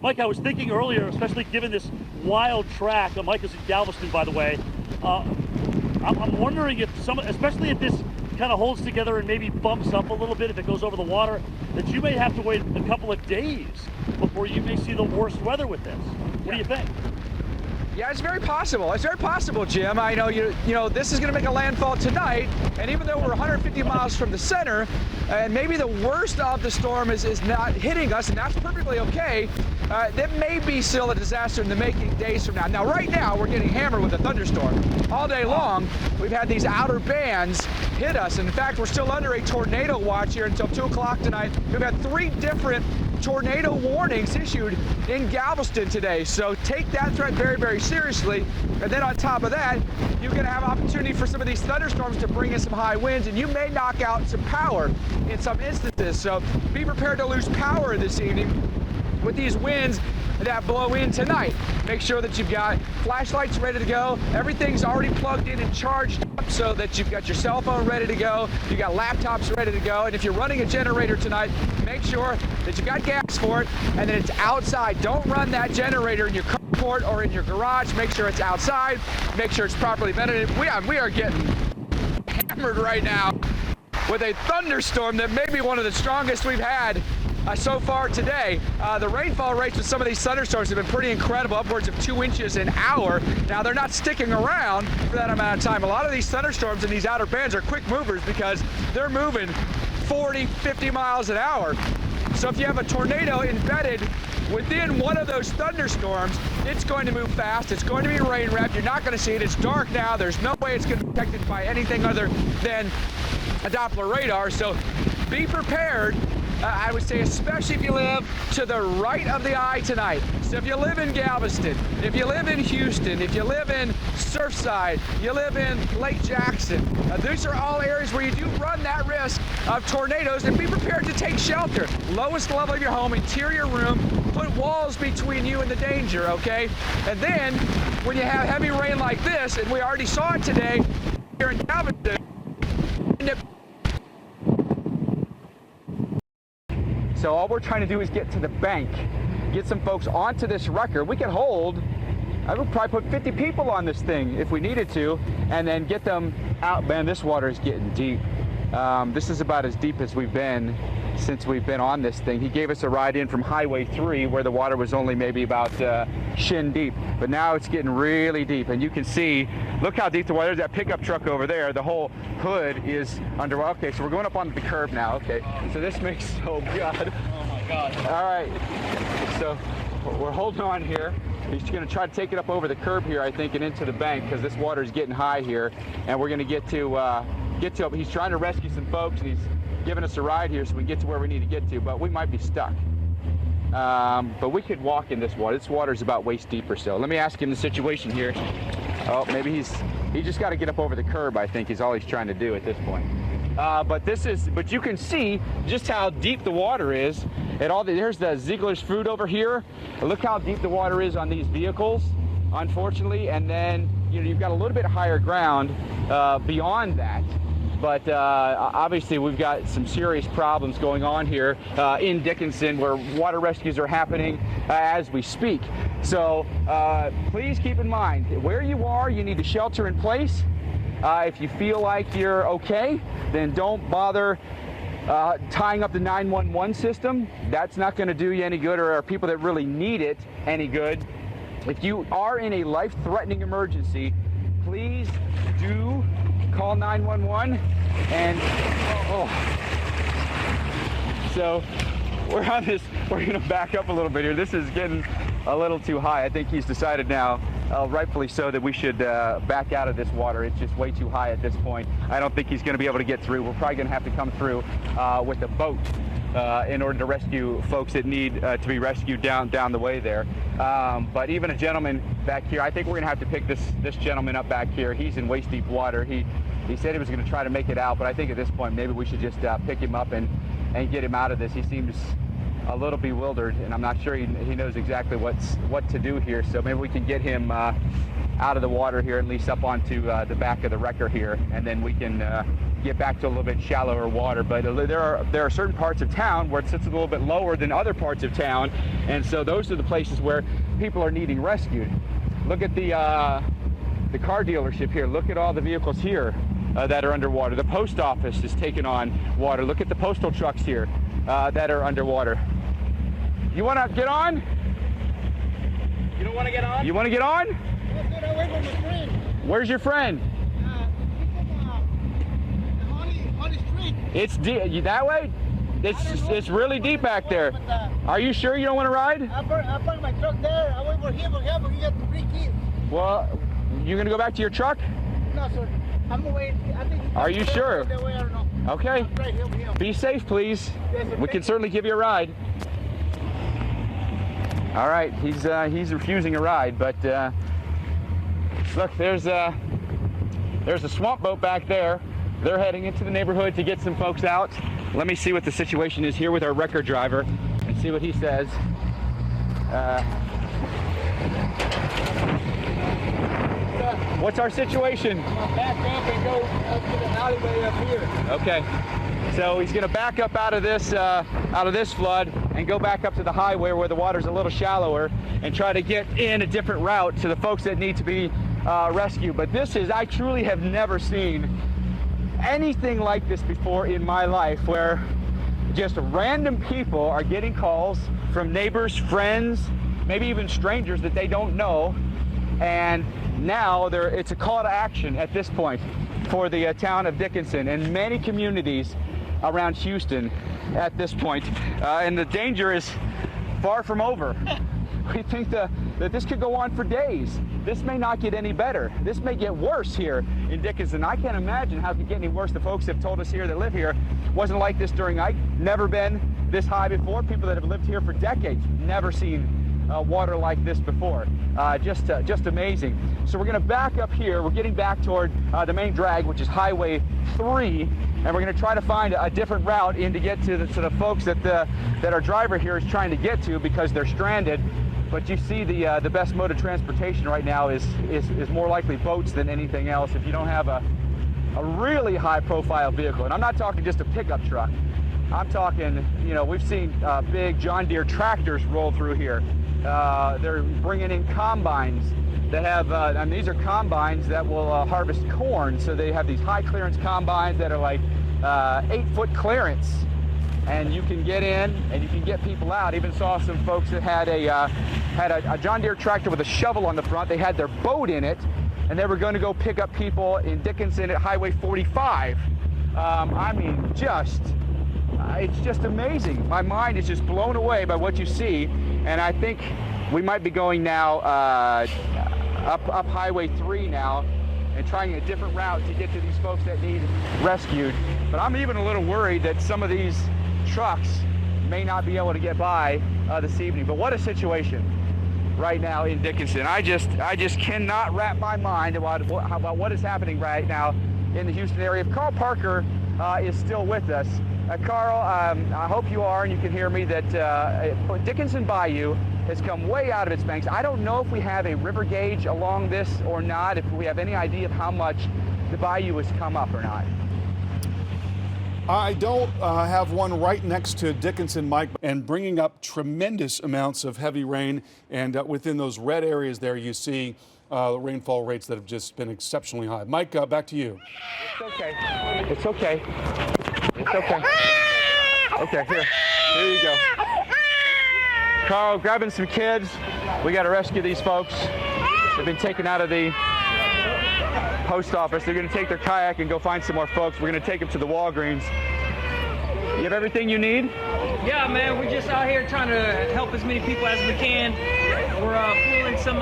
Mike, I was thinking earlier, especially given this wild track, Mike is in Galveston, by the way, I'm wondering if especially if this kind of holds together and maybe bumps up a little bit if it goes over the water, that you may have to wait a couple of days before you may see the worst weather with this. What do you think? Yeah, it's very possible. It's very possible, Jim. I know you know this is going to make a landfall tonight, and even though we're 150 miles from the center, and maybe the worst of the storm is not hitting us, and that's perfectly okay, that may be still a disaster in the making days from now. Now, right now, we're getting hammered with a thunderstorm. All day long, we've had these outer bands hit us. And in fact, we're still under a tornado watch here until 2 o'clock tonight. We've had 3 different tornado warnings issued in Galveston today. So take that threat very, very seriously. And then on top of that, you're going to have opportunity for some of these thunderstorms to bring in some high winds, and you may knock out some power in some instances. So be prepared to lose power this evening with these winds that blow in tonight. Make sure that you've got flashlights ready to go. Everything's already plugged in and charged up so that you've got your cell phone ready to go. You've got laptops ready to go. And if you're running a generator tonight, make sure that you've got gas for it and that it's outside. Don't run that generator in your carport or in your garage. Make sure it's outside. Make sure it's properly ventilated. We are getting hammered right now with a thunderstorm that may be one of the strongest we've had so far today. The rainfall rates with some of these thunderstorms have been pretty incredible, upwards of 2 inches an hour. Now, they're not sticking around for that amount of time. A lot of these thunderstorms in these outer bands are quick movers because they're moving 40, 50 miles an hour. So if you have a tornado embedded within one of those thunderstorms, it's going to move fast. It's going to be rain wrapped. You're not going to see it. It's dark now. There's no way it's going to be detected by anything other than a Doppler radar. So be prepared. I would say especially if you live to the right of the eye tonight. So if you live in Galveston, if you live in Houston, if you live in Surfside, you live in Lake Jackson, these are all areas where you do run that risk of tornadoes, and be prepared to take shelter. Lowest level of your home, interior room, put walls between you and the danger, okay? And then when you have heavy rain like this, and we already saw it today here in Galveston, so all we're trying to do is get to the bank, get some folks onto this wrecker. We can hold, I would probably put 50 people on this thing if we needed to, and then get them out. Man, this water is getting deep. This is about as deep as we've been since we've been on this thing. He gave us a ride in from Highway 3 where the water was only maybe about shin deep, but now it's getting really deep, and you can see, look how deep the water is. That pickup truck over there, the whole hood is under. Okay, so we're going up onto the curb now. Okay, so this makes, oh God. Oh my God. All right, so we're holding on here. He's going to try to take it up over the curb here, I think, and into the bank, because this water is getting high here, and we're going to get to he's trying to rescue some folks, and he's giving us a ride here so we can get to where we need to get to, but we might be stuck. But we could walk in this water. This water is about waist deep or so. Let me ask him the situation here. Oh, maybe he just got to get up over the curb, I think, is all he's trying to do at this point. But you can see just how deep the water is. There's the Ziegler's Fruit over here. Look how deep the water is on these vehicles, unfortunately. And then, you've got a little bit higher ground beyond that. But obviously we've got some serious problems going on here in Dickinson, where water rescues are happening as we speak. So please keep in mind, where you are, you need to shelter in place. If you feel like you're okay, then don't bother tying up the 911 system. That's not going to do you any good, or people that really need it any good. If you are in a life-threatening emergency, please do call 911. And so we're going to back up a little bit here. This is getting a little too high. I think he's decided now, rightfully so, that we should back out of this water. It's just way too high at this point. I don't think he's going to be able to get through. We're probably going to have to come through with a boat in order to rescue folks that need to be rescued down the way there. But even a gentleman back here, I think we're going to have to pick this gentleman up back here. He's in waist deep water. He said he was going to try to make it out, but I think at this point maybe we should just pick him up and get him out of this. He seems a little bewildered, and I'm not sure he knows exactly what to do here. So maybe we can get him out of the water here, at least up onto the back of the wrecker here, and then we can get back to a little bit shallower water. But there are certain parts of town where it sits a little bit lower than other parts of town, and so those are the places where people are needing rescued. Look at the car dealership here. Look at all the vehicles here that are underwater. The post office is taking on water. Look at the postal trucks here that are underwater. You want to get on? You don't want to get on? You want to get on? Let's get away from my friend. Where's your friend? On the street. It's that way? It's really deep back there. Are you sure you don't want to ride? I parked my truck there. I wait for him, but he got the 3 keys. Well, you're going to go back to your truck? No, sir. I'm waiting. I think. Are you sure? That way, I don't know. Okay. Right, he'll be Be safe, please. Yes, sir. We can certainly give you a ride. All right, he's refusing a ride, but look, there's a swamp boat back there. They're heading into the neighborhood to get some folks out. Let me see what the situation is here with our record driver and see what he says. What's our situation? Back up and go up to the alleyway up here. Okay, so he's going to back up out of this flood and go back up to the highway where the water's a little shallower and try to get in a different route to the folks that need to be rescued. But I truly have never seen anything like this before in my life, where just random people are getting calls from neighbors, friends, maybe even strangers that they don't know, and now it's a call to action at this point for the town of Dickinson and many communities around Houston at this point. And the danger is far from over. We think that this could go on for days. This may not get any better. This may get worse here in Dickinson. I can't imagine how it could get any worse. The folks have told us here that live here wasn't like this during Ike. Never been this high before. People that have lived here for decades, never seen water like this before. Just amazing. So we're going to back up here. We're getting back toward the main drag, which is Highway 3, and we're going to try to find a different route in to get to the folks that our driver here is trying to get to, because they're stranded. But you see the best mode of transportation right now is more likely boats than anything else if you don't have a really high profile vehicle. And I'm not talking just a pickup truck. I'm talking, we've seen big John Deere tractors roll through here. They're bringing in combines that have, and these are combines that will harvest corn. So they have these high clearance combines that are like 8-foot clearance. And you can get in and you can get people out. Even saw some folks that had a John Deere tractor with a shovel on the front. They had their boat in it, and they were going to go pick up people in Dickinson at Highway 45. I mean, it's just amazing. My mind is just blown away by what you see, and I think we might be going now up Highway 3 now and trying a different route to get to these folks that need rescued. But I'm even a little worried that some of these trucks may not be able to get by this evening. But what a situation right now in Dickinson. I just cannot wrap my mind about what is happening right now in the Houston area. If Carl Parker is still with us, Carl, I hope you are and you can hear me, that Dickinson Bayou has come way out of its banks. I don't know if we have a river gauge along this or not, if we have any idea of how much the bayou has come up or not. I don't have one right next to Dickinson, Mike, and bringing up tremendous amounts of heavy rain. And within those red areas there, you see the rainfall rates that have just been exceptionally high. Mike, back to you. It's okay. It's okay. It's okay. Okay, here you go. Carl, grabbing some kids. We got to rescue these folks. They've been taken out of the post office. They're going to take their kayak and go find some more folks. We're going to take them to the Walgreens. You have everything you need? Yeah, man, we're just out here trying to help as many people as we can. We're pulling some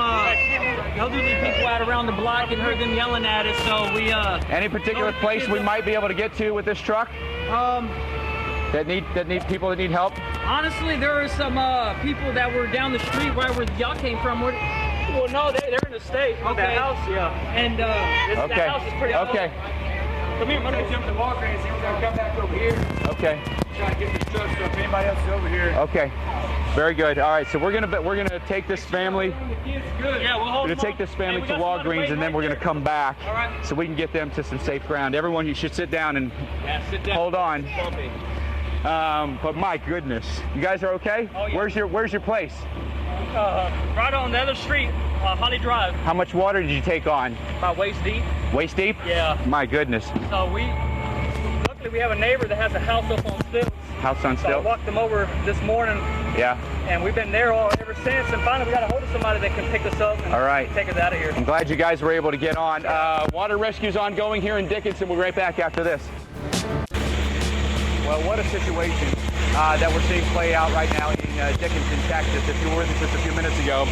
elderly people out around the block and heard them yelling at us, so we... Any particular place we might be able to get to with this truck? That need people that need help? Honestly, there are some people that were down the street right where y'all came from. Well, no, they're in the state. Okay. The house, yeah. And the house is pretty close. Okay. Come here, I'm gonna jump the Walgreens and we're gonna come back over here. Okay. Try to get this truck so if anybody else is over here. Okay. Very good. All right, so we're gonna take this family. Yeah, we'll hold We're gonna take this family to Walgreens and then we're gonna come back so we can get them to some safe ground. Everyone, you should sit down and hold on. But my goodness, you guys are okay? Oh, yeah. Where's your place? Right on the other street, Holly Drive. How much water did you take on? About waist deep. Waist deep? Yeah. My goodness. So luckily we have a neighbor that has a house up on stilts. House on So I stilts? walked them over this morning. Yeah. And we've been there ever since. And finally we got a hold of somebody that can pick us up and All right. take us out of here. I'm glad you guys were able to get on. Water rescue's ongoing here in Dickinson. We'll be right back after this. Well, what a situation that we're seeing play out right now in Dickinson, Texas. If you were with us just a few minutes ago,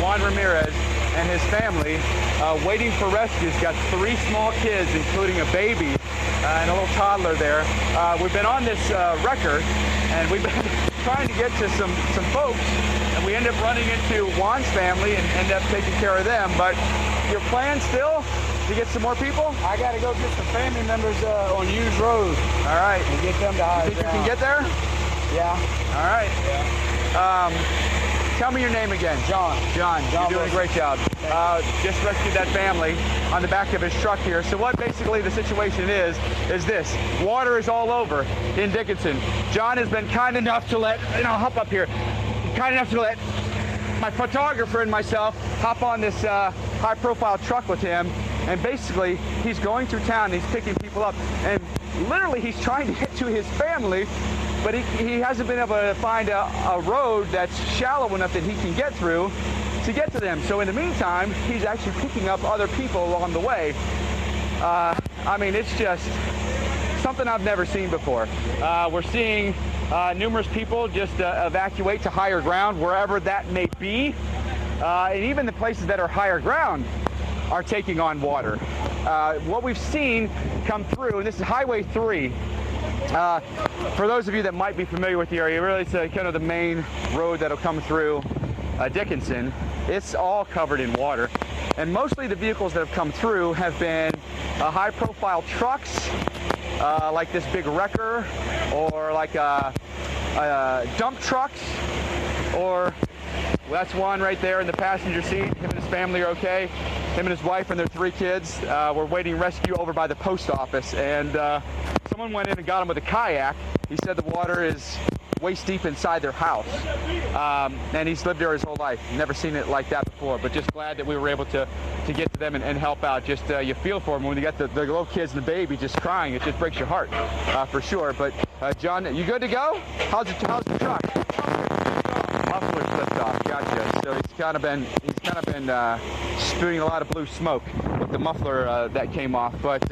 Juan Ramirez and his family waiting for rescues. Got 3 small kids, including a baby and a little toddler there. We've been on this wrecker, and we've been trying to get to some folks, and we end up running into Juan's family and end up taking care of them. But your plan still to get some more people? I gotta go get some family members on Hughes Road. All right. And get them to high You think you ground. can get there? Yeah. All right. Tell me your name again. John. John, you're doing a Wilson. great job. Just rescued that family on the back of his truck here. So what basically the situation is this. Water is all over in Dickinson. John has been kind enough to let, hop up here, kind enough to let my photographer and myself hop on this high-profile truck with him. And basically, he's going through town, he's picking people up, and literally he's trying to get to his family, but he hasn't been able to find a road that's shallow enough that he can get through to get to them. So in the meantime, he's actually picking up other people along the way. I mean, it's just something I've never seen before. We're seeing numerous people just evacuate to higher ground, wherever that may be. And even the places that are higher ground are taking on water. What we've seen come through, and this is Highway 3. For those of you that might be familiar with the area, really it's kind of the main road that'll come through Dickinson. It's all covered in water. And mostly the vehicles that have come through have been high-profile trucks, like this big wrecker, or like dump trucks, or well, that's one right there in the passenger seat. Him and his family are okay. Him and his wife and their 3 kids were waiting rescue over by the post office, and someone went in and got him with a kayak. He said the water is waist deep inside their house, and he's lived there his whole life. Never seen it like that before, but just glad that we were able to get to them and help out. Just you feel for them when you got the little kids and the baby just crying. It just breaks your heart for sure. But John, you good to go? How's the truck? Muffler slipped off. Gotcha. So he's kind of been spewing a lot of blue smoke with the muffler that came off, but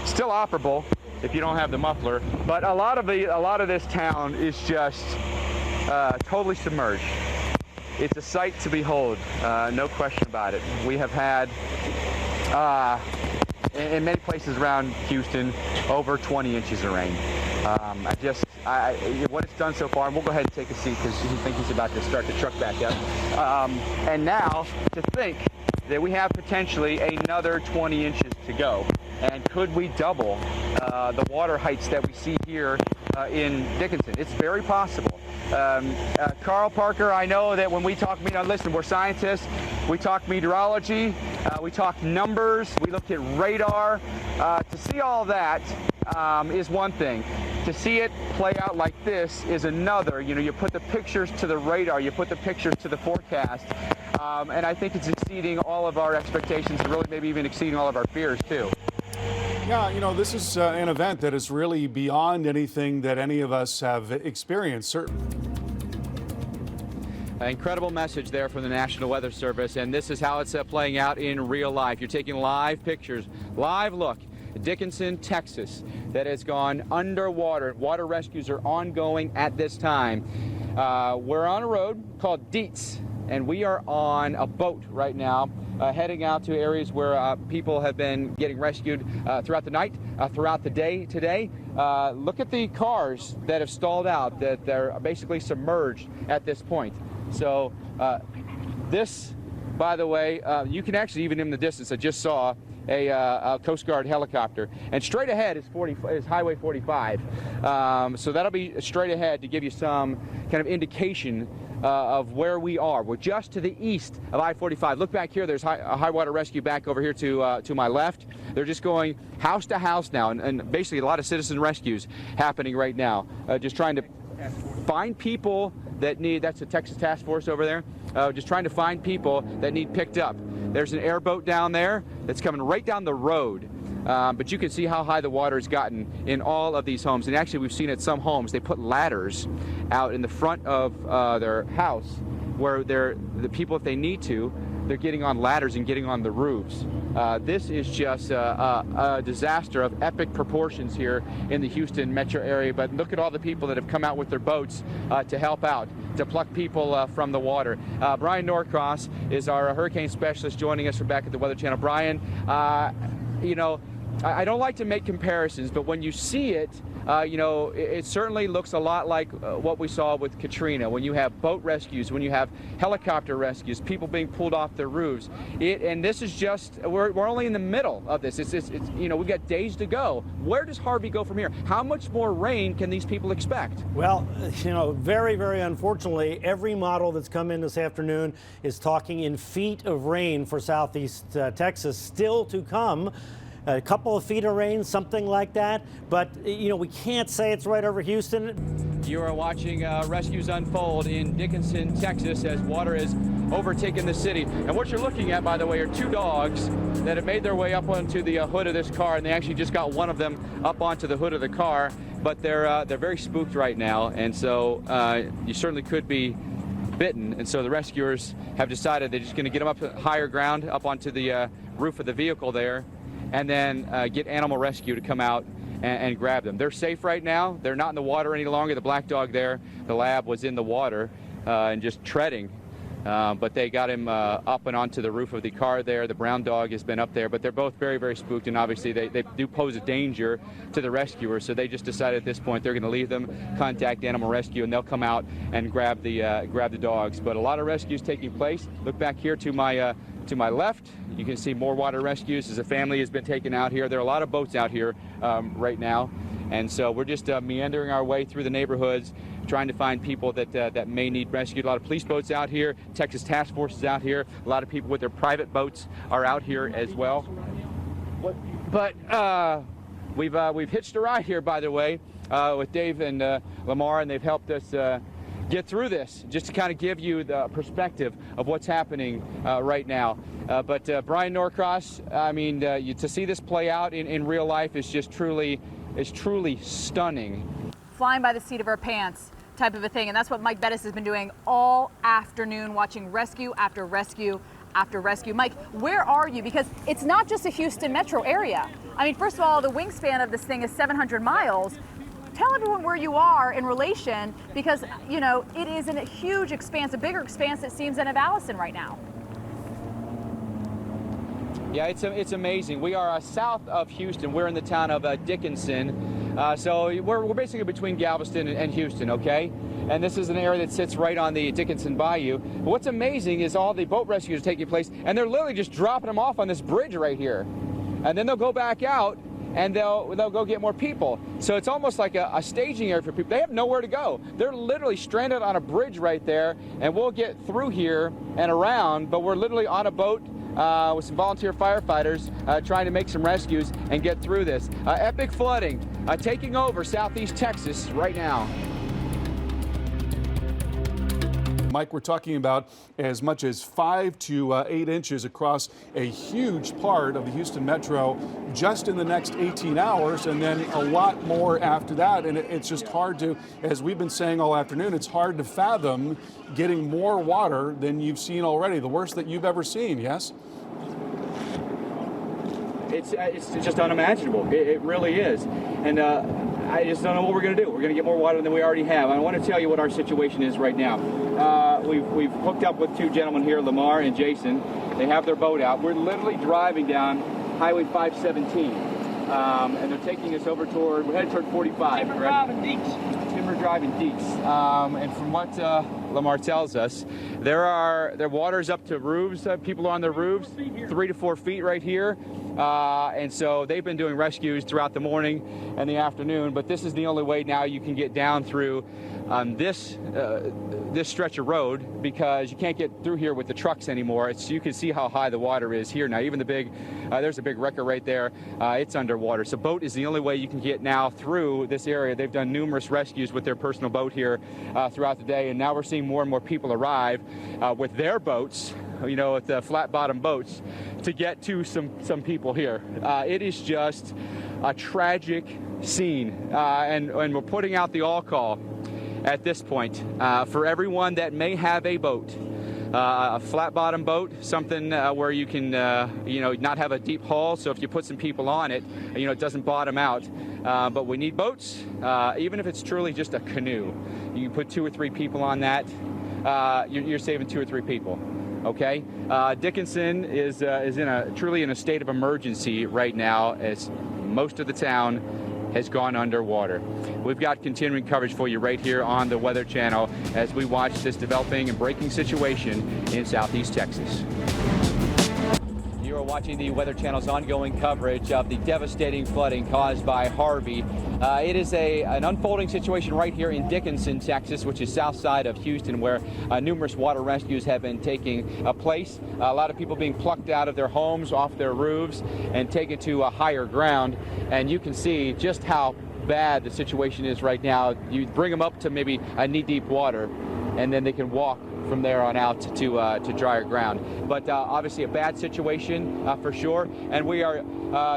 still operable if you don't have the muffler. But a lot of this town is just totally submerged. It's a sight to behold, no question about it. We have had in many places around Houston over 20 inches of rain. What it's done so far, and we'll go ahead and take a seat because I think he's about to start the truck back up. And now to think that we have potentially another 20 inches to go. And could we double the water heights that we see here in Dickinson? It's very possible. Carl Parker, I know that when we talk, listen, we're scientists. We talk meteorology. We talk numbers. We look at radar. To see all that is one thing. To see it play out like this is another. You put the pictures to the radar. You put the pictures to the forecast. And I think it's exceeding all of our expectations and really maybe even exceeding all of our fears, too. Yeah, this is an event that is really beyond anything that any of us have experienced, certainly. An incredible message there from the National Weather Service, and this is how it's playing out in real life. You're taking live pictures, live look. Dickinson, Texas, that has gone underwater. Water rescues are ongoing at this time. We're on a road called Dietz, and we are on a boat right now, heading out to areas where people have been getting rescued throughout the night, throughout the day today. Look at the cars that have stalled out, that they're basically submerged at this point. So this, by the way, you can actually, even in the distance I just saw, a Coast Guard helicopter. And straight ahead is Highway 45. So that'll be straight ahead to give you some kind of indication of where we are. We're just to the east of I-45. Look back here. There's a high water rescue back over here to my left. They're just going house to house now, and basically a lot of citizen rescues happening right now. Just trying to find people that need. That's the Texas Task Force over there. Just trying to find people that need picked up. There's an airboat down there that's coming right down the road. But you can see how high the water has gotten in all of these homes. And actually, we've seen at some homes, they put ladders out in the front of their house where the people, if they need to, they're getting on ladders and getting on the roofs. This is just a disaster of epic proportions here in the Houston metro area. But look at all the people that have come out with their boats to help out, to pluck people from the water. Brian Norcross is our hurricane specialist joining us from back at the Weather Channel. Brian, you know, I don't like to make comparisons, but when you see it, you know, it certainly looks a lot like what we saw with Katrina. When you have boat rescues, when you have helicopter rescues, people being pulled off their roofs. And this is just, we're only in the middle of this. It's you know, we've got days to go. Where does Harvey go from here? How much more rain can these people expect? Well, you know, very, very unfortunately, every model that's come in this afternoon is talking in feet of rain for southeast Texas still to come. A couple of feet of rain, something like that. But, you know, we can't say it's right over Houston. You are watching rescues unfold in Dickinson, Texas, as water has overtaken the city. And what you're looking at, by the way, are two dogs that have made their way up onto the hood of this car, and they actually just got one of them up onto the hood of the car. But they're very spooked right now, and so you certainly could be bitten. And so the rescuers have decided they're just going to get them up to higher ground, up onto the roof of the vehicle there, and then get animal rescue to come out and grab them. They're safe right now. They're not in the water any longer. The black dog there, the lab, was in the water and just treading. But they got him up and onto the roof of the car there. The brown dog has been up there, but they're both very, very spooked, and obviously they do pose a danger to the rescuers. So they just decided at this point they're going to leave them, contact animal rescue, and they'll come out and grab the dogs. But a lot of rescues taking place. Look back here to my left. You can see more water rescues as a family has been taken out here. There are a lot of boats out here right now. And so we're just meandering our way through the neighborhoods, trying to find people that may need rescued. A lot of police boats out here. Texas Task Force is out here. A lot of people with their private boats are out here as well. But we've hitched a ride here, by the way, with Dave and Lamar, and they've helped us get through this, just to kind of give you the perspective of what's happening right now. But Brian Norcross, I mean, to see this play out in real life is just truly stunning. Flying by the seat of our pants type of a thing, and that's what Mike Bettis has been doing all afternoon, watching rescue after rescue after rescue. Mike, where are you? Because it's not just a Houston metro area. I mean, first of all, the wingspan of this thing is 700 miles. Tell everyone where you are in relation, because, you know, it is in a huge expanse, a bigger expanse, it seems, than of Allison right now. Yeah, it's amazing. We are south of Houston. We're in the town of Dickinson. So we're basically between Galveston and Houston, okay? And this is an area that sits right on the Dickinson Bayou. But what's amazing is all the boat rescues are taking place, and they're literally just dropping them off on this bridge right here. And then they'll go back out, and they'll go get more people. So it's almost like a staging area for people. They have nowhere to go. They're literally stranded on a bridge right there, and we'll get through here and around, but we're literally on a boat with some volunteer firefighters trying to make some rescues and get through this. Epic flooding taking over southeast Texas right now. Mike, we're talking about as much as 5 to 8 inches across a huge part of the Houston metro just in the next 18 hours, and then a lot more after that. And it's just hard to, as we've been saying all afternoon, it's hard to fathom getting more water than you've seen already, the worst that you've ever seen, yes? It's just unimaginable. It really is. And I just don't know what we're going to do. We're going to get more water than we already have. I want to tell you what our situation is right now. We've hooked up with two gentlemen here, Lamar and Jason. They have their boat out. We're literally driving down Highway 517, and they're taking us over we're headed toward 45. Timber Drive and Deeks. Timber Drive and Deeks. And from Lamar tells us. Their water's up to roofs. People are on their roofs, 3 to 4 feet right here. And so they've been doing rescues throughout the morning and the afternoon, but this is the only way now you can get down through this stretch of road, because you can't get through here with the trucks anymore. You can see how high the water is here now. Even there's a big wrecker right there. It's underwater. So boat is the only way you can get now through this area. They've done numerous rescues with their personal boat here throughout the day, and now we're seeing more and more people arrive with their boats, with the flat bottom boats, to get to some people here. It is just a tragic scene, and we're putting out the all call at this point for everyone that may have a boat, a flat bottom boat, something where you can not have a deep hull, so if you put some people on it, it doesn't bottom out. But we need boats, even if it's truly just a canoe. You can put 2 or 3 people on that. You're saving 2 or 3 people. Okay, Dickinson is truly in a state of emergency right now, as most of the town has gone underwater. We've got continuing coverage for you right here on the Weather Channel as we watch this developing and breaking situation in southeast Texas. You are watching the Weather Channel's ongoing coverage of the devastating flooding caused by Harvey. It is an unfolding situation right here in Dickinson, Texas, which is south side of Houston, where numerous water rescues have been taking place. A lot of people being plucked out of their homes, off their roofs, and taken to higher ground. And you can see just how bad the situation is right now. You bring them up to maybe knee-deep water, and then they can walk from there on out to drier ground. But obviously a bad situation for sure. And we are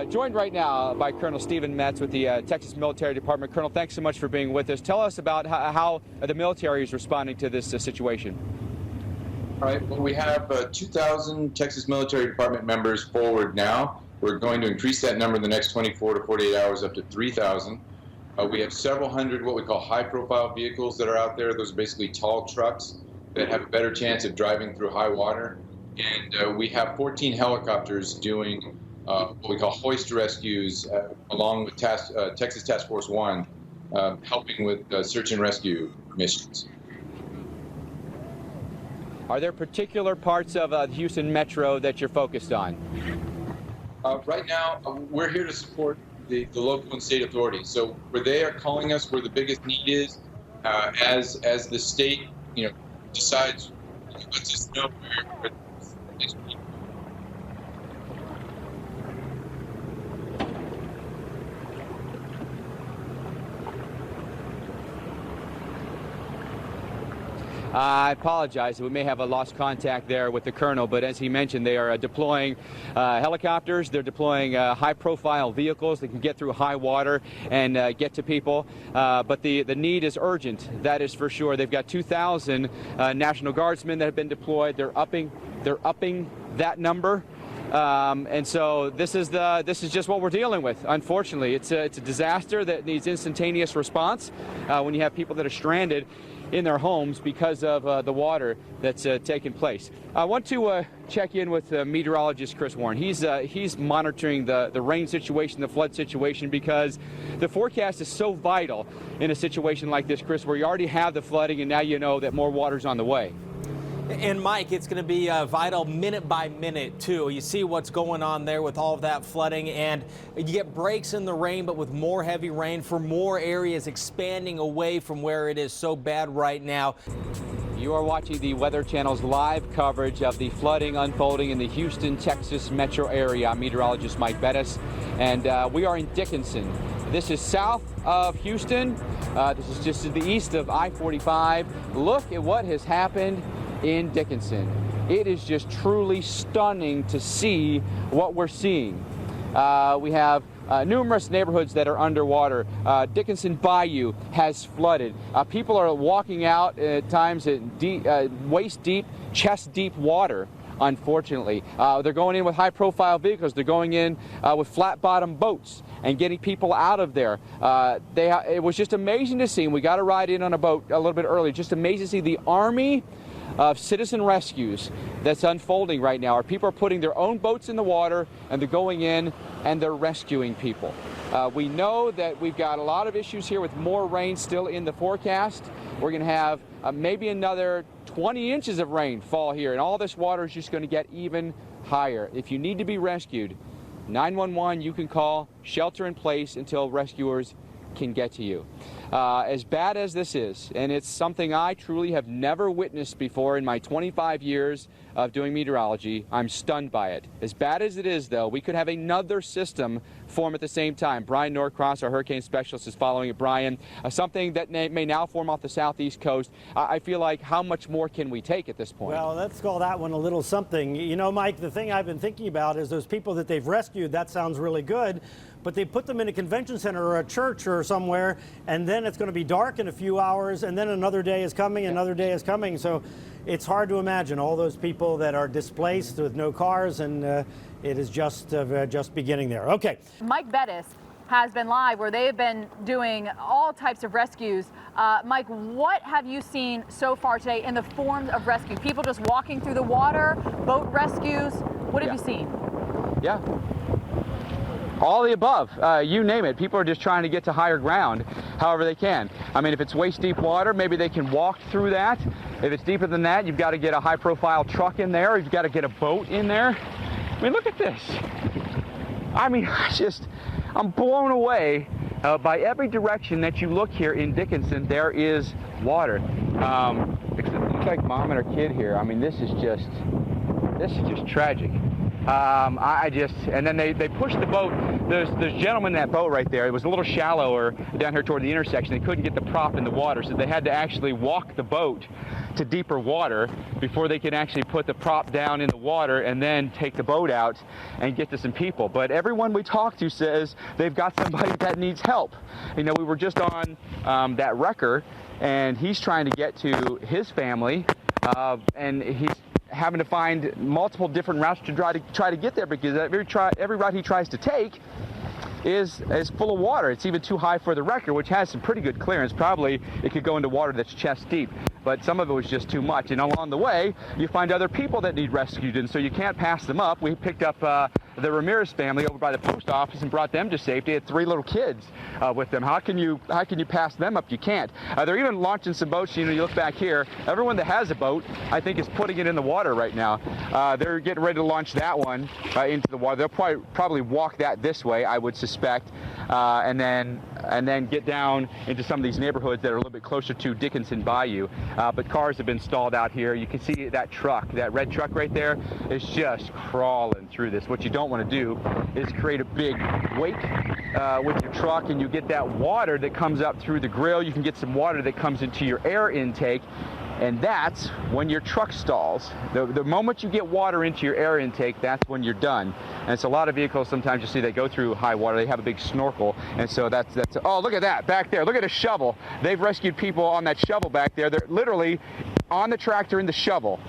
joined right now by Colonel Stephen Metz with the Texas Military Department. Colonel, thanks so much for being with us. Tell us about how the military is responding to this situation. All right. Well, we have 2,000 Texas Military Department members forward now. We're going to increase that number in the next 24 to 48 hours up to 3,000. We have several hundred what we call high-profile vehicles that are out there. Those are basically tall trucks that have a better chance of driving through high water. And we have 14 helicopters doing what we call hoist rescues, along with Texas Task Force 1, helping with search and rescue missions. Are there particular parts of the Houston Metro that you're focused on? Right now, we're here to support the local and state authorities. So where they are calling us, where the biggest need is, as the state, decides, lets us know where these people. I apologize. We may have lost contact there with the colonel, but as he mentioned, they are deploying helicopters. They're deploying high-profile vehicles that can get through high water and get to people. But the need is urgent. That is for sure. They've got 2,000 National Guardsmen that have been deployed. They're upping that number. And so this is just what we're dealing with. Unfortunately, it's a disaster that needs instantaneous response when you have people that are stranded in their homes because of the water that's taken place. I want to check in with meteorologist Chris Warren. He's monitoring the rain situation, the flood situation, because the forecast is so vital in a situation like this, Chris, where you already have the flooding and now you know that more water's on the way. And Mike, it's going to be vital minute by minute, too. You see what's going on there with all of that flooding, and you get breaks in the rain, but with more heavy rain for more areas expanding away from where it is so bad right now. You are watching the Weather Channel's live coverage of the flooding unfolding in the Houston, Texas metro area. I'm meteorologist Mike Bettis, and we are in Dickinson. This is south of Houston. This is just to the east of I-45. Look at what has happened in Dickinson. It is just truly stunning to see what we're seeing. We have numerous neighborhoods that are underwater. Dickinson Bayou has flooded. People are walking out at times at waist deep, chest deep water. Unfortunately, they're going in with high-profile vehicles. They're going in with flat-bottom boats and getting people out of there. It was just amazing to see. And we got to ride in on a boat a little bit earlier. Just amazing to see the army of citizen rescues that's unfolding right now. People are putting their own boats in the water, and they're going in and they're rescuing people. We know that we've got a lot of issues here with more rain still in the forecast. We're going to have maybe another 20 inches of rain fall here, and all this water is just going to get even higher. If you need to be rescued, 911, you can call, shelter in place until rescuers can get to you. As bad as this is, and it's something I truly have never witnessed before in my 25 years of doing meteorology, I'm stunned by it. As bad as it is, though, we could have another system form at the same time. Brian Norcross, our hurricane specialist, is following it. Brian, something that may now form off the southeast coast. I feel like, how much more can we take at this point? Well, let's call that one a little something. You know, Mike, the thing I've been thinking about is those people that they've rescued. That sounds really good, but they put them in a convention center or a church or somewhere, and then it's going to be dark in a few hours, and then another day is coming, another day is coming. So it's hard to imagine all those people that are displaced with no cars, and it is just beginning there. Okay. Mike Bettis has been live where they've been doing all types of rescues. Mike, what have you seen so far today in the forms of rescue? People just walking through the water, boat rescues. What have you seen? Yeah. All the above, you name it. People are just trying to get to higher ground however they can. I mean, if it's waist deep water, maybe they can walk through that. If it's deeper than that, you've got to get a high profile truck in there. You've got to get a boat in there. I mean, look at this. I mean, I'm blown away by every direction that you look here in Dickinson. There is water. It looks like mom and her kid here. I mean, this is just tragic. And then they pushed the boat. There's gentlemen in that boat right there. It was a little shallower down here toward the intersection. They couldn't get the prop in the water, so they had to actually walk the boat to deeper water before they could actually put the prop down in the water and then take the boat out and get to some people. But everyone we talk to says they've got somebody that needs help. You know, we were just on that wrecker, and he's trying to get to his family, and he's having to find multiple different routes to try to get there, because every route he tries to take is full of water. It's even too high for the wrecker, which has some pretty good clearance. Probably it could go into water that's chest deep, but some of it was just too much. And along the way, you find other people that need rescued, and so you can't pass them up. We picked up the Ramirez family over by the post office and brought them to safety. They had 3 little kids with them. How can you pass them up? You can't. They're even launching some boats. You know, you look back here. Everyone that has a boat, I think, is putting it in the water right now. They're getting ready to launch that one into the water. They'll probably walk that this way, I would suspect, and then get down into some of these neighborhoods that are a little bit closer to Dickinson Bayou. But cars have been stalled out here. You can see that truck, that red truck right there, is just crawling through this. What you don't want to do is create a big wake with your truck, and you get that water that comes up through the grill. You can get some water that comes into your air intake, and that's when your truck stalls. The moment you get water into your air intake, that's when you're done. And it's a lot of vehicles, sometimes you see they go through high water. They have a big snorkel, and so that's oh, look at that back there. Look at a shovel. They've rescued people on that shovel back there. They're literally on the tractor in the shovel.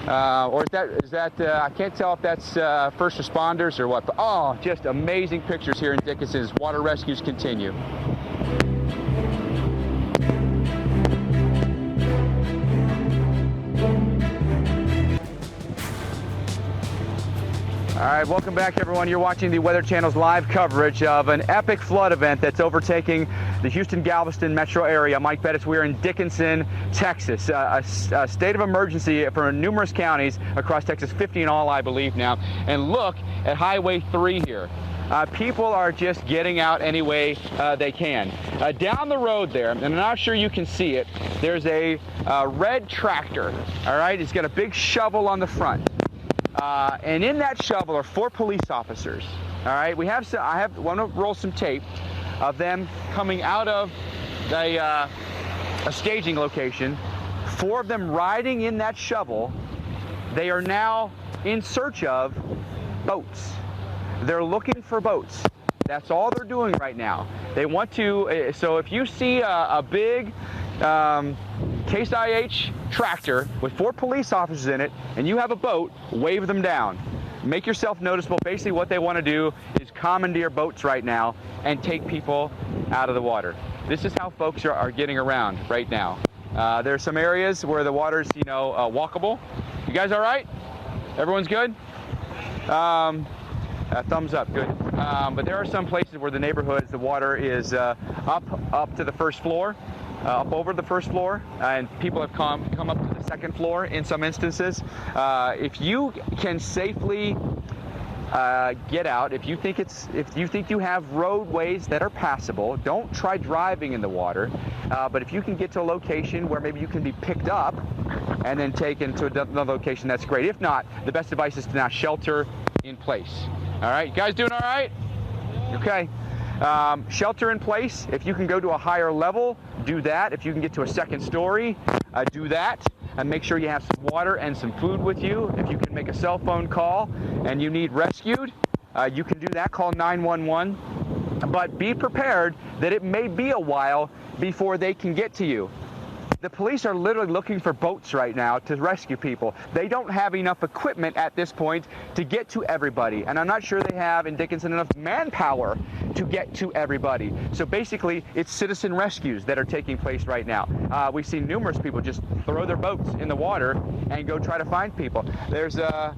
Or is that I can't tell if that's first responders or what. But, oh, just amazing pictures here in Dickinson as water rescues continue. All right, welcome back, everyone. You're watching the Weather Channel's live coverage of an epic flood event that's overtaking the Houston-Galveston metro area. Mike Bettis, we're in Dickinson, Texas. A state of emergency for numerous counties across Texas, 50 in all, I believe now. And look at Highway 3 here. People are just getting out any way they can. Down the road there, and I'm not sure you can see it, there's a red tractor, all right? It's got a big shovel on the front. And in that shovel are 4 police officers. All right, I want to roll some tape of them coming out of a staging location. 4 of them riding in that shovel. They are now in search of boats. They're looking for boats. That's all they're doing right now. They want to. So if you see a big Case IH tractor with 4 police officers in it, and you have a boat, wave them down. Make yourself noticeable. Basically what they want to do is commandeer boats right now and take people out of the water. This is how folks are getting around right now. There's some areas where the water's, walkable. You guys all right? Everyone's good? Thumbs up, good. But there are some places where the neighborhoods, the water is up to the first floor, up over the first floor, and people have come up to the second floor in some instances. If you can safely get out, if you think you have roadways that are passable, don't try driving in the water. But if you can get to a location where maybe you can be picked up and then taken to another location, that's great. If not, the best advice is to now shelter in place. All right, you guys doing all right? Okay. Shelter in place. If you can go to a higher level, do that. If you can get to a second story, do that. And make sure you have some water and some food with you. If you can make a cell phone call and you need rescued, you can do that. Call 911. But be prepared that it may be a while before they can get to you. The police are literally looking for boats right now to rescue people. They don't have enough equipment at this point to get to everybody. And I'm not sure they have in Dickinson enough manpower to get to everybody. So basically, it's citizen rescues that are taking place right now. We've seen numerous people just throw their boats in the water and go try to find people. There's a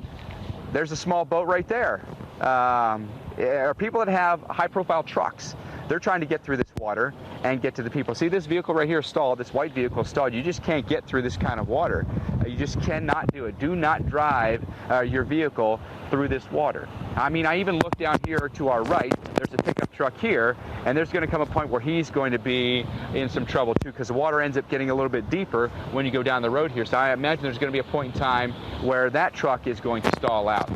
small boat right there. Are people that have high-profile trucks. They're trying to get through this water and get to the people. See, this vehicle right here is stalled. This white vehicle is stalled. You just can't get through this kind of water. You just cannot do it. Do not drive your vehicle through this water. I mean, I even look down here to our right. There's a pickup truck here, and there's going to come a point where he's going to be in some trouble too, because the water ends up getting a little bit deeper when you go down the road here. So I imagine there's going to be a point in time where that truck is going to stall out.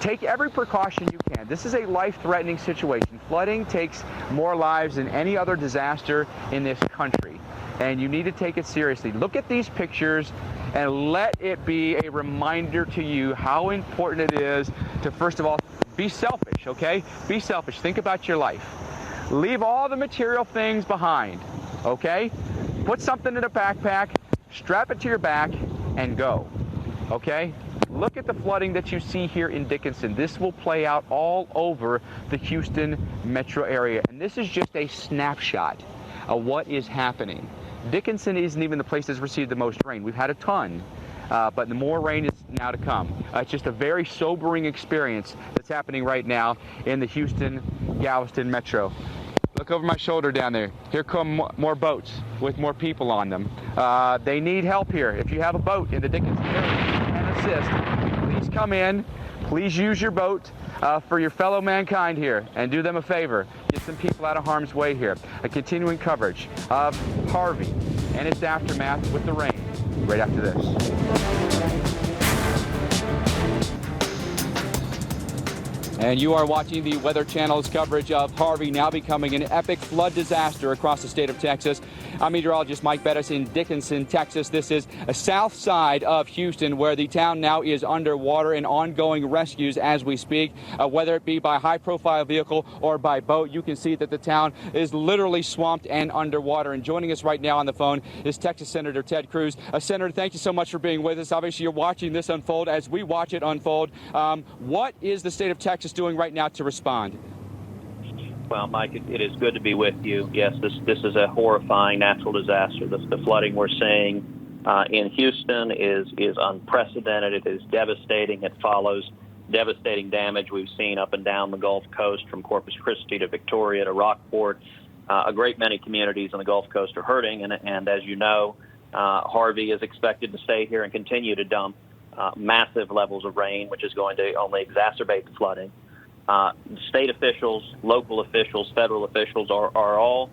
Take every precaution you can. This is a life-threatening situation. Flooding takes more lives than any other disaster in this country, and you need to take it seriously. Look at these pictures and let it be a reminder to you how important it is to, first of all, be selfish, okay? Be selfish. Think about your life. Leave all the material things behind, okay? Put something in a backpack, strap it to your back, and go, okay? Look at the flooding that you see here in Dickinson. This will play out all over the Houston metro area. And this is just a snapshot of what is happening. Dickinson isn't even the place that's received the most rain. We've had a ton, but the more rain is now to come. It's just a very sobering experience that's happening right now in the Houston, Galveston metro. Look over my shoulder down there. Here come more boats with more people on them. They need help here. If you have a boat in the Dickinson area, assist, please come in. Please use your boat for your fellow mankind here and do them a favor. Get some people out of harm's way here. A continuing coverage of Harvey and its aftermath with the rain right after this. And you are watching the Weather Channel's coverage of Harvey now becoming an epic flood disaster across the state of Texas. I'm meteorologist Mike Bettis in Dickinson, Texas. This is a south side of Houston where the town now is underwater and ongoing rescues as we speak. Whether it be by high-profile vehicle or by boat, you can see that the town is literally swamped and underwater. And joining us right now on the phone is Texas Senator Ted Cruz. Senator, thank you so much for being with us. Obviously, you're watching this unfold as we watch it unfold. What is the state of Texas doing right now to respond? Well, Mike, it is good to be with you. Yes, this is a horrifying natural disaster. The flooding we're seeing in Houston is unprecedented. It is devastating. It follows devastating damage we've seen up and down the Gulf Coast from Corpus Christi to Victoria to Rockport. A great many communities on the Gulf Coast are hurting, and as you know, Harvey is expected to stay here and continue to dump massive levels of rain, which is going to only exacerbate the flooding. State officials, local officials, federal officials are all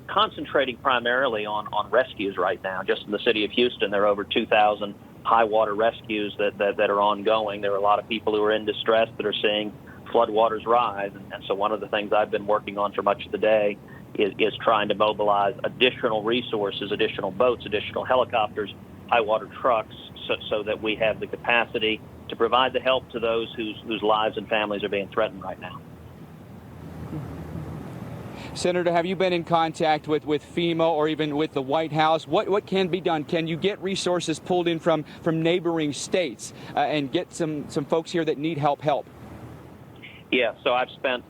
concentrating primarily on rescues right now. Just in the city of Houston, there are over 2,000 high water rescues that are ongoing. There are a lot of people who are in distress that are seeing floodwaters rise. And so one of the things I've been working on for much of the day is trying to mobilize additional resources, additional boats, additional helicopters, high water trucks, so that we have the capacity to provide the help to those whose lives and families are being threatened right now. Senator, have you been in contact with FEMA or even with the White House? What can be done? Can you get resources pulled in from neighboring states and get some folks here that need help? Yeah, so I've spent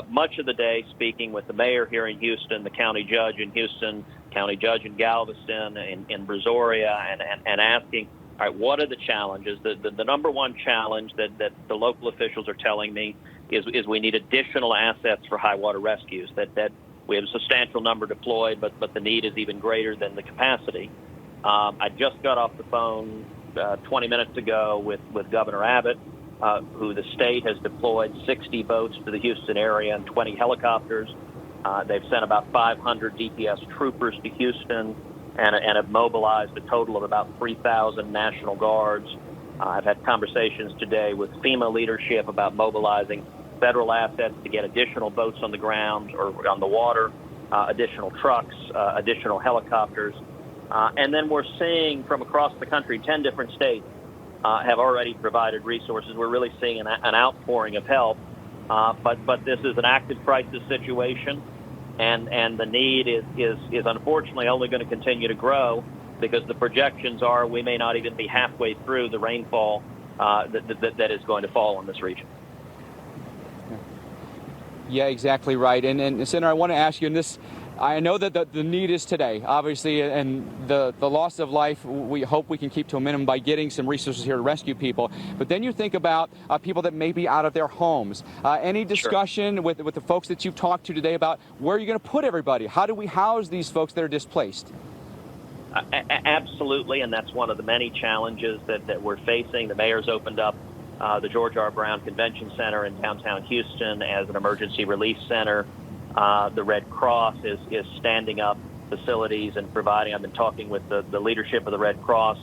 much of the day speaking with the mayor here in Houston, the county judge in Houston, county judge in Galveston, in Brazoria, and asking All right, what are the challenges? The number one challenge that the local officials are telling me is we need additional assets for high water rescues, that we have a substantial number deployed, but the need is even greater than the capacity. I just got off the phone 20 minutes ago with Governor Abbott, who the state has deployed 60 boats to the Houston area and 20 helicopters. They've sent about 500 DPS troopers to Houston and have mobilized a total of about 3,000 National Guards. I've had conversations today with FEMA leadership about mobilizing federal assets to get additional boats on the ground or on the water, additional trucks, additional helicopters. And then we're seeing from across the country, 10 different states have already provided resources. We're really seeing an outpouring of help. But this is an active crisis situation, and the need is unfortunately only going to continue to grow because the projections are we may not even be halfway through the rainfall that is going to fall on this region. Yeah, exactly right. And Senator, I want to ask you, and this, I know that the need is today, obviously, and the loss of life, we hope we can keep to a minimum by getting some resources here to rescue people. But then you think about people that may be out of their homes. Any discussion Sure. with the folks that you've talked to today about where are you going to put everybody? How do we house these folks that are displaced? Absolutely, and that's one of the many challenges that we're facing. The mayor's opened up the George R. Brown Convention Center in downtown Houston as an emergency relief center. The Red Cross is standing up facilities and providing. I've been talking with the leadership of the Red Cross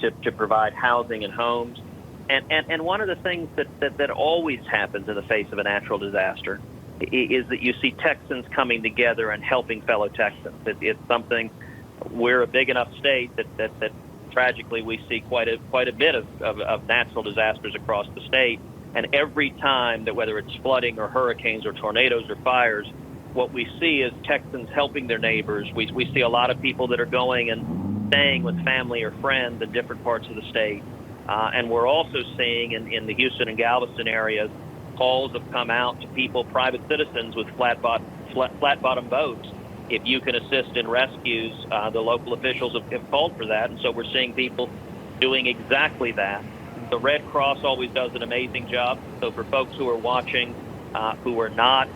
to provide housing and homes. And one of the things that always happens in the face of a natural disaster is that you see Texans coming together and helping fellow Texans. It's something, we're a big enough state that tragically we see quite a bit of natural disasters across the state. And every time that, whether it's flooding or hurricanes or tornadoes or fires, what we see is Texans helping their neighbors. We see a lot of people that are going and staying with family or friends in different parts of the state. And we're also seeing in the Houston and Galveston areas, calls have come out to people, private citizens with flat-bottom boats. If you can assist in rescues, the local officials have called for that. And so we're seeing people doing exactly that. The Red Cross always does an amazing job. So for folks who are watching, who are not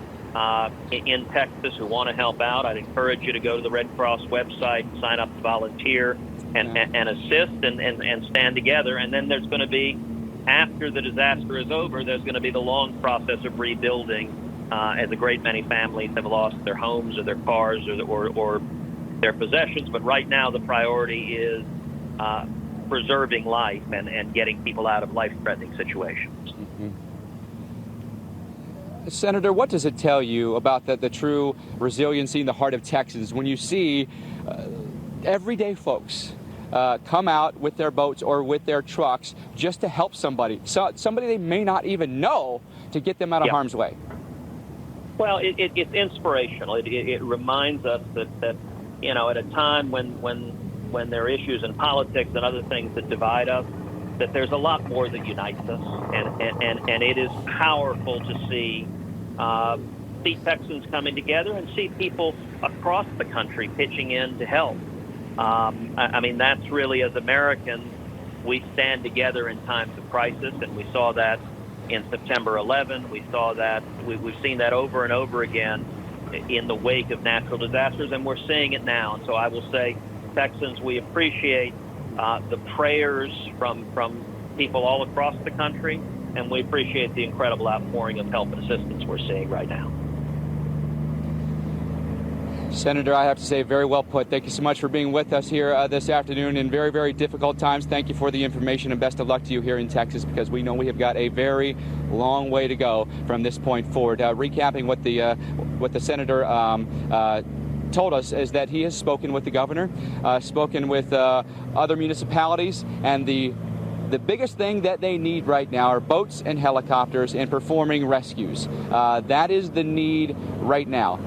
in Texas, who want to help out, I'd encourage you to go to the Red Cross website, sign up to volunteer, and assist and stand together. And then there's going to be, after the disaster is over, there's going to be the long process of rebuilding, as a great many families have lost their homes or their cars or their possessions. But right now the priority is preserving life and getting people out of life-threatening situations. Mm-hmm. Senator, what does it tell you about the true resiliency in the heart of Texas when you see everyday folks come out with their boats or with their trucks just to help somebody they may not even know, to get them out of harm's way? Well, it's inspirational. It reminds us that you know, at a time when there are issues in politics and other things that divide us, that there's a lot more that unites us, and it is powerful to see Texans coming together and see people across the country pitching in to help. I mean, that's really, as Americans, we stand together in times of crisis, and we saw that in September 11. We saw that, we've seen that over and over again in the wake of natural disasters, and we're seeing it now. And so I will say, Texans, we appreciate the prayers from people all across the country, and we appreciate the incredible outpouring of help and assistance we're seeing right now. Senator, I have to say, very well put. Thank you so much for being with us here this afternoon in very, very difficult times. Thank you for the information, and best of luck to you here in Texas, because we know we have got a very long way to go from this point forward. Recapping what the senator told us is that he has spoken with the governor, spoken with other municipalities, and the biggest thing that they need right now are boats and helicopters and performing rescues. That is the need right now.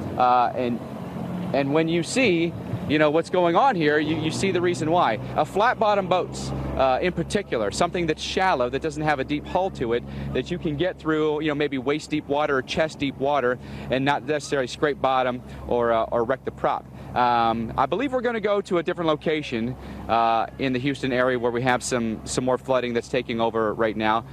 And when you see, you know, what's going on here, you see the reason why. Flat-bottom boats, in particular, something that's shallow, that doesn't have a deep hull to it, that you can get through, maybe waist deep water or chest deep water and not necessarily scrape bottom or wreck the prop. I believe we're going to go to a different location in the Houston area where we have some more flooding that's taking over right now.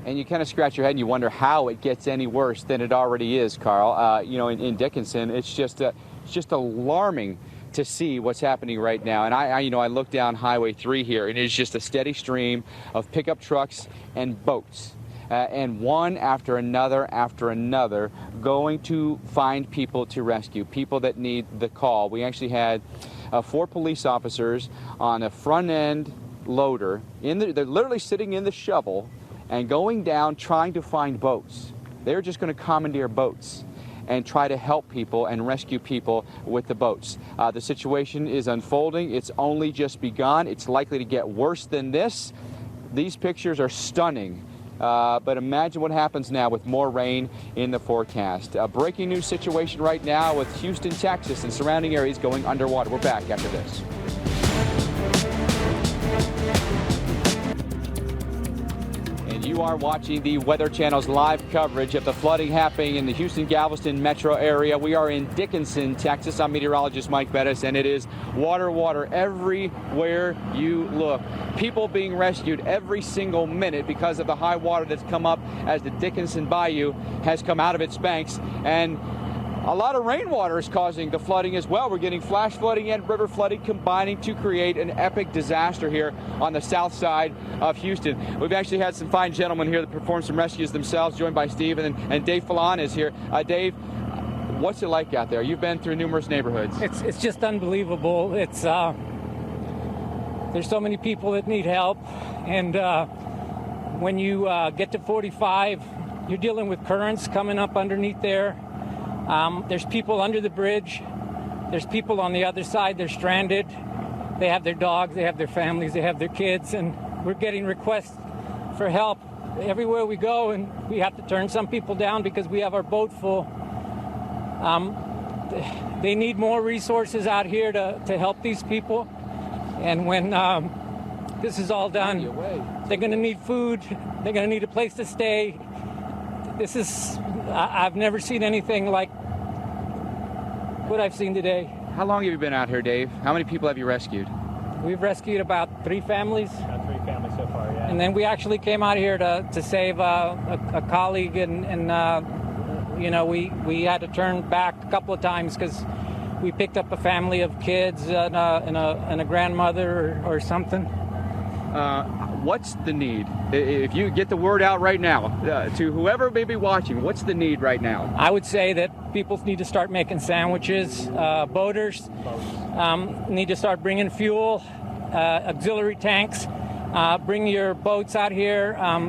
And you kind of scratch your head and you wonder how it gets any worse than it already is, Carl. In Dickinson, it's just alarming to see what's happening right now. And I look down Highway 3 here, and it's just a steady stream of pickup trucks and boats. And one after another, going to find people to rescue, people that need the call. We actually had 4 police officers on a front-end loader. They're literally sitting in the shovel and going down trying to find boats. They're just going to commandeer boats and try to help people and rescue people with the boats. The situation is unfolding. It's only just begun. It's likely to get worse than this. These pictures are stunning. But imagine what happens now with more rain in the forecast. A breaking news situation right now with Houston, Texas and surrounding areas going underwater. We're back after this. You are watching the Weather Channel's live coverage of the flooding happening in the Houston-Galveston metro area. We are in Dickinson, Texas. I'm meteorologist Mike Bettis, and it is water everywhere you look. People being rescued every single minute because of the high water that's come up as the Dickinson Bayou has come out of its banks. And a lot of rainwater is causing the flooding as well. We're getting flash flooding and river flooding combining to create an epic disaster here on the south side of Houston. We've actually had some fine gentlemen here that performed some rescues themselves, joined by Steve, and Dave Fallon is here. Dave, what's it like out there? You've been through numerous neighborhoods. It's just unbelievable. It's there's so many people that need help, and when you get to 45, you're dealing with currents coming up underneath there. There's people under the bridge. There's people on the other side. They're stranded. They have their dogs. They have their families. They have their kids. And we're getting requests for help everywhere we go. And we have to turn some people down because we have our boat full. They need more resources out here to help these people. And when this is all done, they're going to need food. They're going to need a place to stay. I've never seen anything like what I've seen today. How long have you been out here, Dave? How many people have you rescued? We've rescued about 3 families. About 3 families so far, yeah. And then we actually came out here to save a colleague, and we had to turn back a couple of times because we picked up a family of kids and a grandmother or something. What's the need? If you get the word out right now to whoever may be watching, what's the need right now? I would say that people need to start making sandwiches. Boaters need to start bringing fuel, auxiliary tanks. Bring your boats out here. I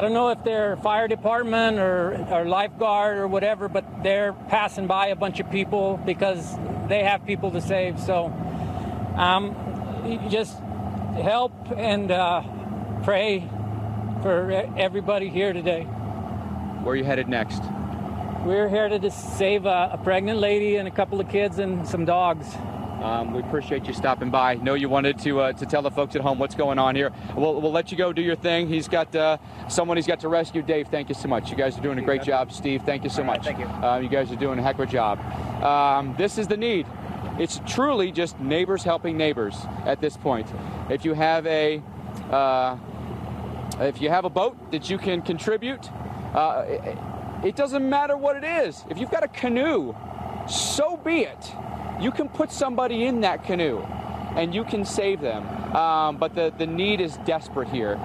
don't know if they're fire department or lifeguard or whatever, but they're passing by a bunch of people because they have people to save. So just help and pray for everybody here today. Where are you headed next? We're here to just save a pregnant lady and a couple of kids and some dogs. We appreciate you stopping by. Know you wanted to tell the folks at home what's going on here. We'll let you go do your thing. He's got someone he's got to rescue. Dave, thank you so much. You guys are doing a great job. Steve, thank you so much. Thank you. You guys are doing a heck of a job. This is the need. It's truly just neighbors helping neighbors at this point. If you have a boat that you can contribute, it doesn't matter what it is. If you've got a canoe, so be it. You can put somebody in that canoe and you can save them. But the need is desperate here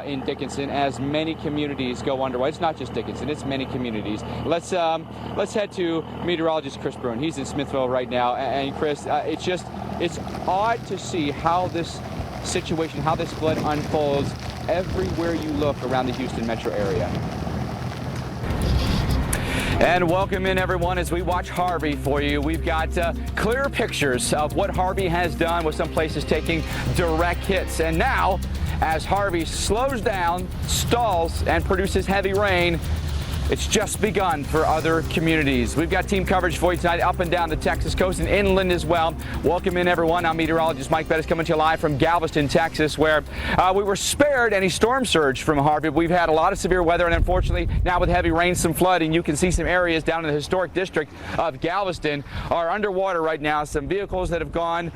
in Dickinson as many communities go underway. It's not just Dickinson, it's many communities. Let's head to meteorologist Chris Bruin. He's in Smithville right now. And Chris, it's odd to see how this situation, how this flood unfolds everywhere you look around the Houston metro area. And welcome in, everyone, as we watch Harvey for you. We've got clear pictures of what Harvey has done, with some places taking direct hits. And now, as Harvey slows down, stalls, and produces heavy rain, it's just begun for other communities. We've got team coverage for you tonight up and down the Texas coast and inland as well. Welcome in, everyone. I'm meteorologist Mike Bettis coming to you live from Galveston, Texas, where we were spared any storm surge from Harvey. We've had a lot of severe weather, and unfortunately, now with heavy rain, some flooding. You can see some areas down in the historic district of Galveston are underwater right now. Some vehicles that have gone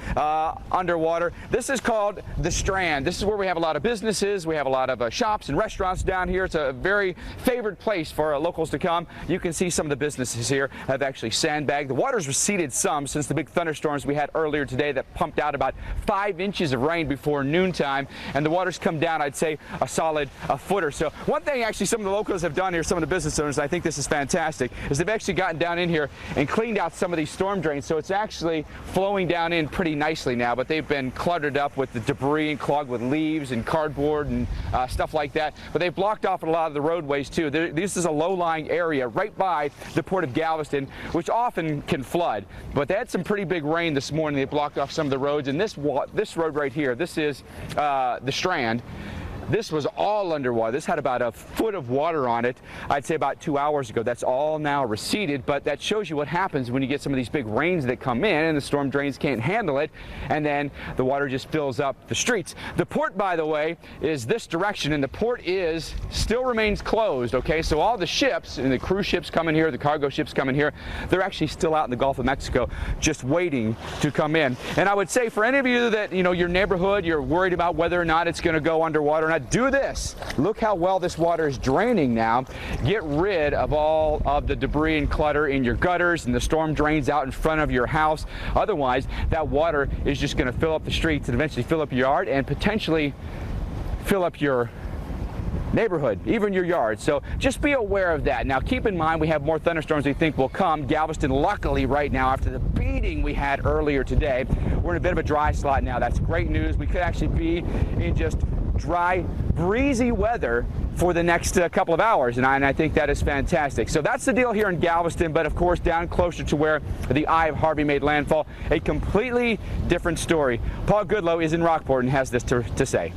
underwater. This is called the Strand. This is where we have a lot of businesses. We have a lot of shops and restaurants down here. It's a very favored place for locals to come. You can see some of the businesses here have actually sandbagged. The water's receded some since the big thunderstorms we had earlier today that pumped out about 5 inches of rain before noontime, and the water's come down, I'd say, a solid foot or so. One thing actually some of the locals have done here, some of the business owners, I think this is fantastic, is they've actually gotten down in here and cleaned out some of these storm drains, so it's actually flowing down in pretty nicely now, but they've been cluttered up with the debris and clogged with leaves and cardboard and stuff like that. But they've blocked off a lot of the roadways too. This is a low-lying area right by the port of Galveston, which often can flood. But they had some pretty big rain this morning. They blocked off some of the roads. And this road right here, this is the Strand. This was all underwater. This had about a foot of water on it, I'd say about 2 hours ago. That's all now receded, but that shows you what happens when you get some of these big rains that come in and the storm drains can't handle it, and then the water just fills up the streets. The port, by the way, is this direction, and the port still remains closed, okay? So all the ships, and the cruise ships coming here, the cargo ships coming here, they're actually still out in the Gulf of Mexico just waiting to come in. And I would say for any of you that, your neighborhood, you're worried about whether or not it's going to go underwater, do this. Look how well this water is draining now. Get rid of all of the debris and clutter in your gutters and the storm drains out in front of your house. Otherwise, that water is just going to fill up the streets and eventually fill up your yard and potentially fill up your neighborhood, even your yard. So just be aware of that. Now keep in mind we have more thunderstorms we think will come. Galveston, luckily right now, after the beating we had earlier today, we're in a bit of a dry slot now. That's great news. We could actually be in just dry, breezy weather for the next couple of hours, and I think that is fantastic. So that's the deal here in Galveston, but of course down closer to where the eye of Harvey made landfall, a completely different story. Paul Goodlow is in Rockport and has this to say.